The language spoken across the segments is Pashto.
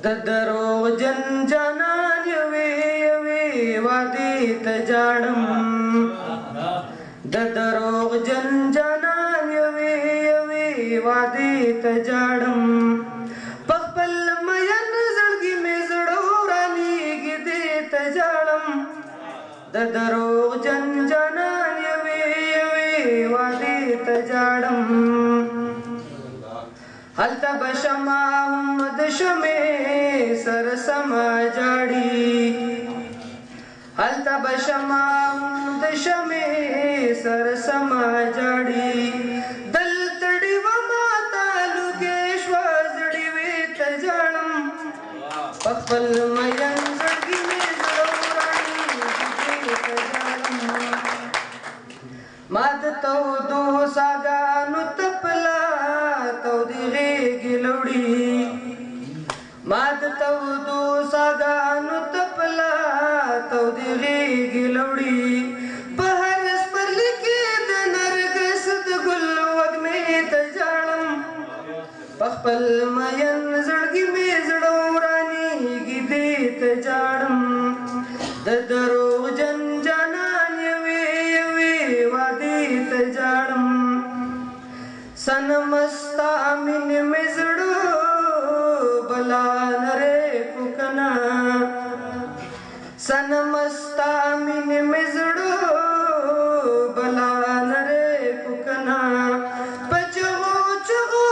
د دروغ جن جانان یوي یوي وادي ته جاړم د دروغ جن جانان یوي یوي وادي ته جاړم په خپل مین زړګي مې زړه رانیږي دې ته جاړم د دروغ جن جانان یوي یوي وادي ته جاړم هلته بشما هم د شمې سر سما جاړي هلته بشما هم د شمې سر سما جاړي دلته ډیوه ماته لوګې شوه زړې وې ته جاړم په خپل مین زړګي مې زړه رانیږي ته جاړم ما د تودو ساګانو تپلا تودې غېږې لوړي ما د تودو ساګانو تپلا تودې غېږې لوړي په هر سپرلي کې د نرګس د ګل وږمې ته جاړم په خپل مین زړګي مې زړه رانیږي دې ته جاړم د دروغ جن جانان یوي یوي وادي ته جاړم سنمستا من میں زړه بلا نره کوکنا سنمستا من میں زړه بلا نره کوکنا پچغو چغو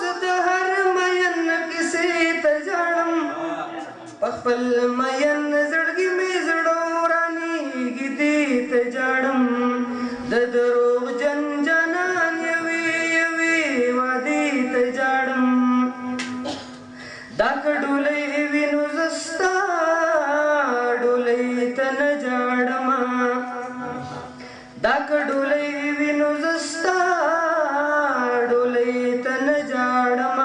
سد هر مین کسې ته جاړم په خپل مین زړګي مې زړه رانیږي دې ته جاړم د دروغ جن جانان دا کډولې وینو زستا ډولې ته نه جاړم دا کډولې وینو زستا ډولې ته نه جاړم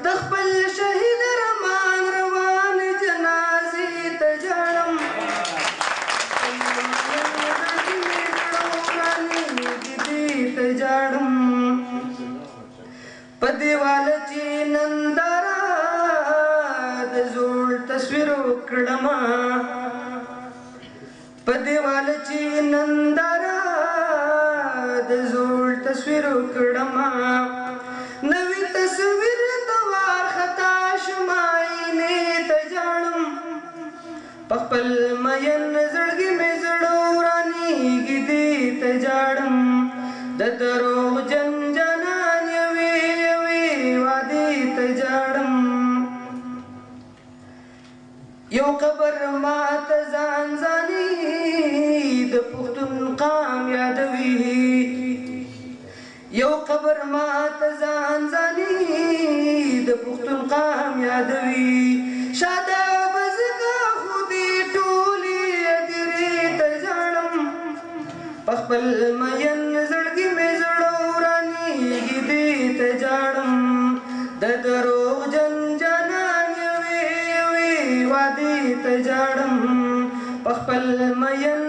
د خپل شهید رمان روان جنازې ته جاړم دې ته جاړم په دیوال چې نندارا د زوړ تصویر وکړم په دیوال چې نندارا د زوړ تصویر وکړم نوې تصویر د وارخطا شماینې ته جاړم په خپل مین زړګي مې زړه رانیږي دې ته جاړم د دروغ جن جانان یوي یوي وادي ته جاړم یو قبر ماته ځان ځاني د پښتون قام یادوي یو قبر ماته ځان ځاني د پښتون قام یادوي شاده بزګه خو دې ټولې ادرې ته جاړم په خپل مین زړګي مې زړه رانیږي دې ته جاړم د دروغ جن جانان یوي یوي وادي ته جاړم په خپل مین